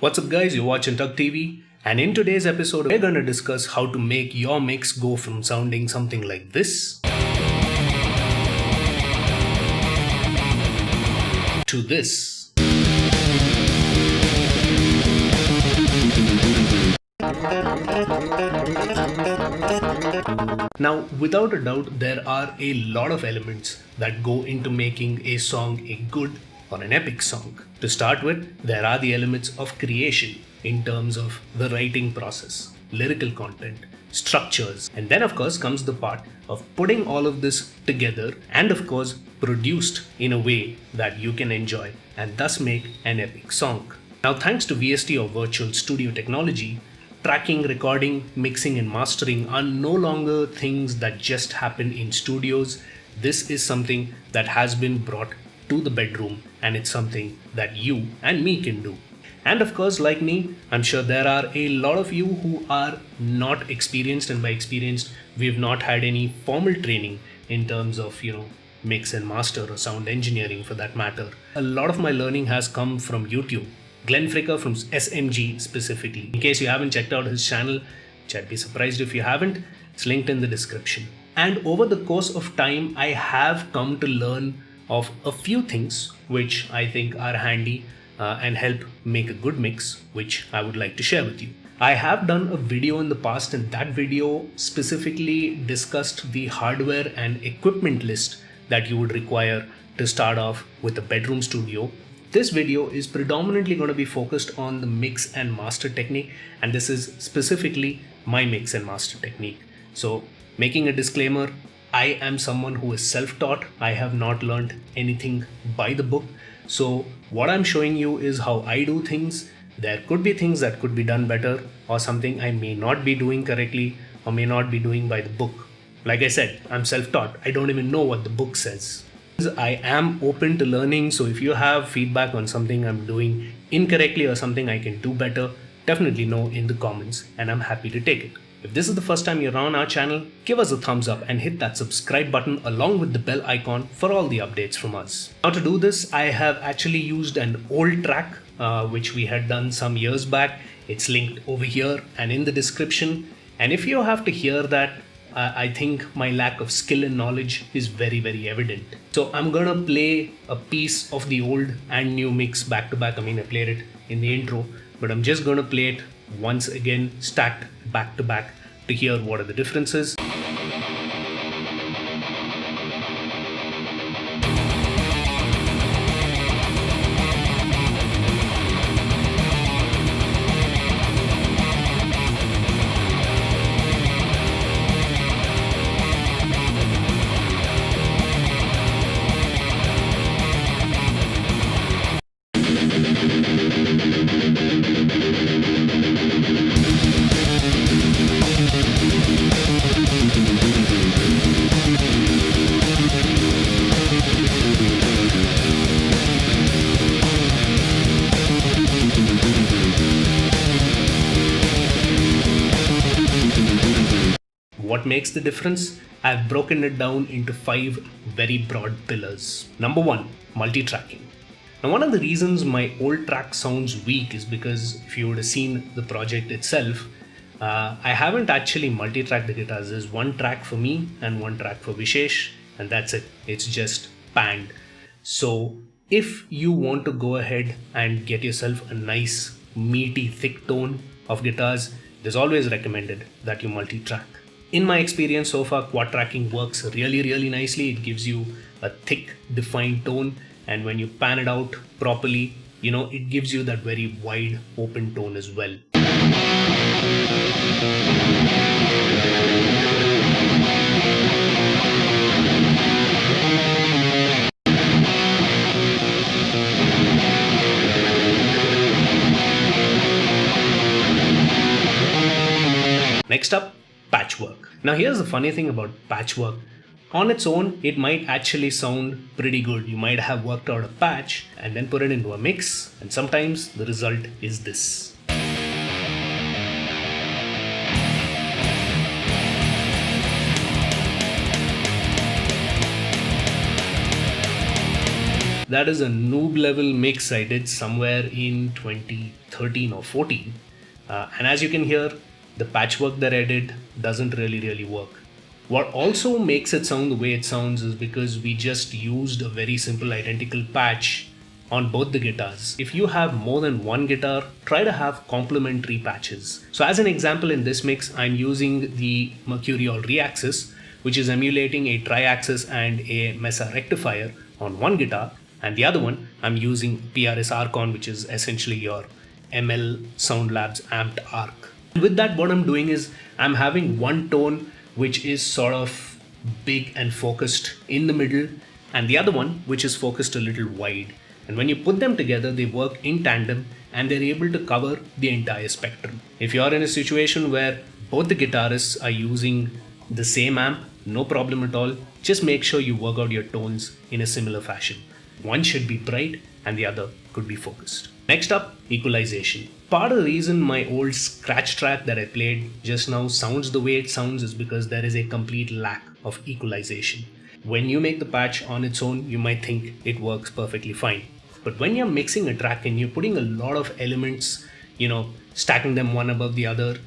What's up guys, you're watching TUGGtv, and in today's episode we're going to discuss how to make your mix go from sounding something like this to this. Now, without a doubt, there are a lot of elements that go into making a song a good or an epic song. To start with, there are the elements of creation in terms of the writing process, lyrical content, structures, and then of course comes the part of putting all of this together and of course produced in a way that you can enjoy and thus make an epic song. Now, thanks to VST or virtual studio technology, tracking, recording, mixing and mastering are no longer things that just happen in studios. This is something that has been brought to the bedroom, and it's something that you and me can do. And of course, like me, I'm sure there are a lot of you who are not experienced, and by experienced, we've not had any formal training in terms of, mix and master or sound engineering for that matter. A lot of my learning has come from YouTube. Glenn Fricker from SMG specifically. In case you haven't checked out his channel, which I'd be surprised if you haven't, it's linked in the description. And over the course of time, I have come to learn of a few things which I think are handy and help make a good mix, which I would like to share with you. I have done a video in the past, and that video specifically discussed the hardware and equipment list that you would require to start off with a bedroom studio. This video is predominantly going to be focused on the mix and master technique, and this is specifically my mix and master technique. So, making a disclaimer, I am someone who is self-taught. I have not learned anything by the book. So what I'm showing you is how I do things. There could be things that could be done better, or something I may not be doing correctly or may not be doing by the book. Like I said, I'm self-taught. I don't even know what the book says. I am open to learning, so if you have feedback on something I'm doing incorrectly or something I can do better, definitely know in the comments, and I'm happy to take it. If this is the first time you're on our channel, give us a thumbs up and hit that subscribe button along with the bell icon for all the updates from us. Now, to do this, I have actually used an old track which we had done some years back. It's linked over here and in the description. And if you have to hear that, I think my lack of skill and knowledge is very, very evident. So I'm gonna play a piece of the old and new mix back to back. I played it in the intro, but I'm just gonna play it once again, stacked back to back, to hear what are the differences. What makes the difference? I've broken it down into 5 very broad pillars. Number 1, multi-tracking. Now, one of the reasons my old track sounds weak is because if you would have seen the project itself, I haven't actually multi-tracked the guitars. There's one track for me and one track for Vishesh, and that's it. It's just panned. So if you want to go ahead and get yourself a nice, meaty, thick tone of guitars, it is always recommended that you multi-track. In my experience so far, quad tracking works really, really nicely. It gives you a thick, defined tone, and when you pan it out properly, it gives you that very wide, open tone as well. Next up, patchwork. Now here's the funny thing about patchwork. On its own, it might actually sound pretty good. You might have worked out a patch and then put it into a mix, and sometimes the result is this. that is a noob level mix I did somewhere in 2013 or 14. And as you can hear, the patchwork that I did doesn't really work. What also makes it sound the way it sounds is because we just used a very simple identical patch on both the guitars. If you have more than one guitar, try to have complementary patches. So as an example, in this mix, I'm using the Mercurial Reaxis, which is emulating a tri-axis and a Mesa rectifier on one guitar, and the other one I'm using PRS Archon, which is essentially your ML Sound Labs amped arc. And with that, what I'm doing is I'm having one tone which is sort of big and focused in the middle, and the other one which is focused a little wide. And when you put them together, they work in tandem and they're able to cover the entire spectrum. If you're in a situation where both the guitarists are using the same amp, no problem at all. Just make sure you work out your tones in a similar fashion. One should be bright and the other could be focused. Next up, equalization. Part of the reason my old scratch track that I played just now sounds the way it sounds is because there is a complete lack of equalization. When you make the patch on its own, you might think it works perfectly fine. But when you're mixing a track and you're putting a lot of elements, stacking them one above the other,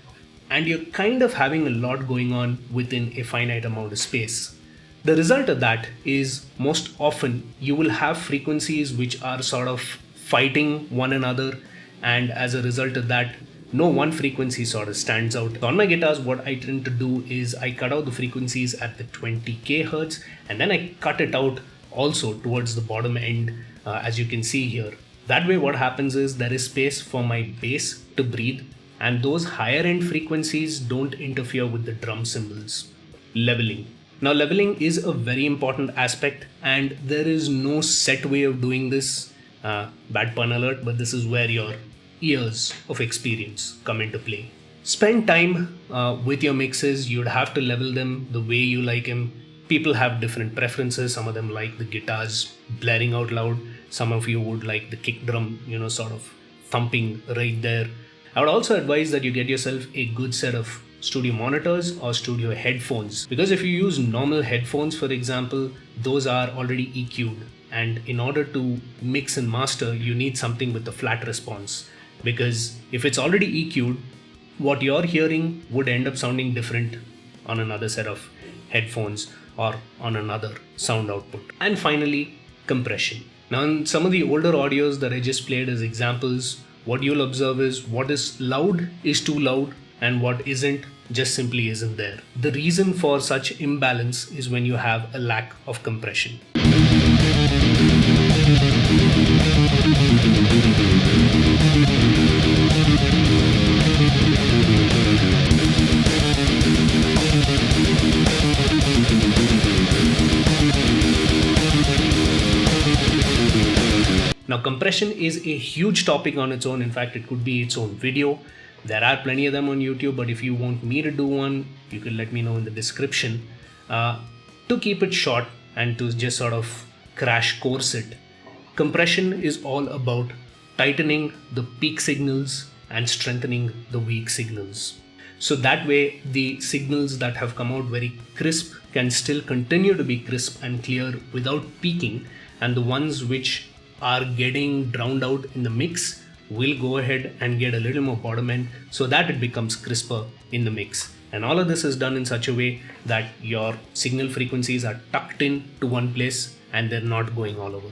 and you're kind of having a lot going on within a finite amount of space, the result of that is most often you will have frequencies which are sort of fighting one another, and as a result of that, no one frequency sort of stands out. On my guitars, what I tend to do is I cut out the frequencies at the 20k hertz and then I cut it out also towards the bottom end, as you can see here. That way what happens is there is space for my bass to breathe, and those higher end frequencies don't interfere with the drum cymbals. Leveling. Now leveling is a very important aspect and there is no set way of doing this. Bad pun alert, but this is where your years of experience come into play. Spend time with your mixes. You'd have to level them the way you like them. People have different preferences. Some of them like the guitars blaring out loud. Some of you would like the kick drum, sort of thumping right there. I would also advise that you get yourself a good set of studio monitors or studio headphones, because if you use normal headphones, for example, those are already EQ'd, and in order to mix and master, you need something with a flat response, because if it's already EQ'd, what you're hearing would end up sounding different on another set of headphones or on another sound output. And finally, compression. Now in some of the older audios that I just played as examples, what you'll observe is what is loud is too loud and what isn't just simply isn't there. The reason for such imbalance is when you have a lack of compression. Now compression is a huge topic on its own. In fact, it could be its own video. There are plenty of them on YouTube, but if you want me to do one, you can let me know in the description. To keep it short and to just sort of crash course it, compression is all about tightening the peak signals and strengthening the weak signals. So that way the signals that have come out very crisp can still continue to be crisp and clear without peaking, and the ones which are getting drowned out in the mix will go ahead and get a little more bottom end so that it becomes crisper in the mix. And all of this is done in such a way that your signal frequencies are tucked in to one place and they're not going all over.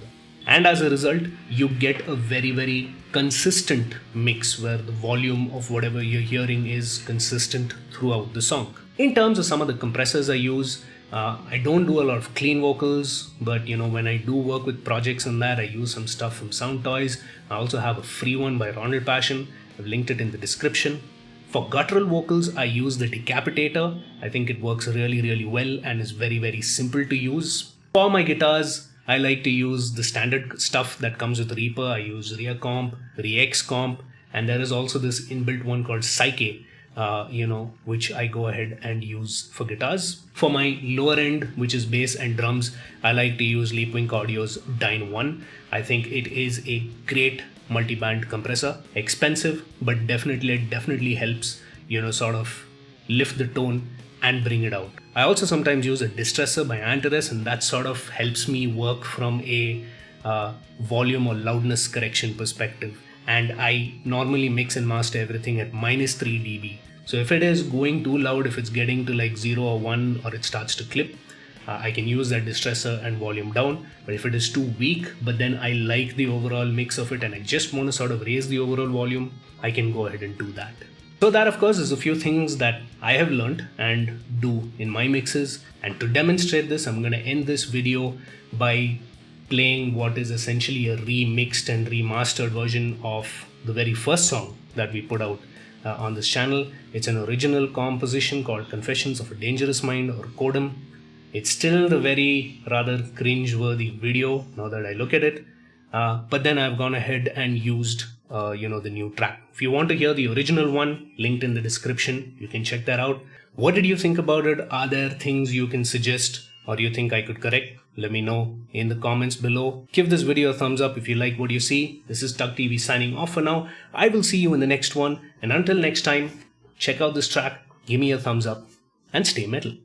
And as a result, you get a very consistent mix where the volume of whatever you're hearing is consistent throughout the song. In terms of some of the compressors I use, I don't do a lot of clean vocals, but when I do work with projects on that, I use some stuff from Sound Toys. I also have a free one by Ronald Passion. I've linked it in the description. For guttural vocals, I use the Decapitator. I think it works really well and is very simple to use. For my guitars, I like to use the standard stuff that comes with Reaper. I use Reacomp, Reexcomp, and there is also this inbuilt one called Psyche, which I go ahead and use for guitars. For my lower end, which is bass and drums, I like to use Leapwing Audio's Dyne 1. I think it is a great multi-band compressor. Expensive, but definitely helps, sort of lift the tone and bring it out. I also sometimes use a Distressor by Antares, and that sort of helps me work from a volume or loudness correction perspective, and I normally mix and master everything at -3 dB. So if it is going too loud, if it's getting to like 0 or 1 or it starts to clip, I can use that distressor and volume down. But if it is too weak, but then I like the overall mix of it and I just want to sort of raise the overall volume, I can go ahead and do that. So that of course is a few things that I have learned and do in my mixes. And to demonstrate this, I'm going to end this video by playing what is essentially a remixed and remastered version of the very first song that we put out on this channel. It's an original composition called Confessions of a Dangerous Mind, or C.O.D.M. It's still the very rather cringe-worthy video now that I look at it, but then I've gone ahead and used the new track. If you want to hear the original one, linked in the description, you can check that out. What did you think about it? Are there things you can suggest or you think I could correct? Let me know in the comments below. Give this video a thumbs up if you like what you see. This is TUGGtv signing off for now. I will see you in the next one, and until next time, check out this track, give me a thumbs up, and stay metal.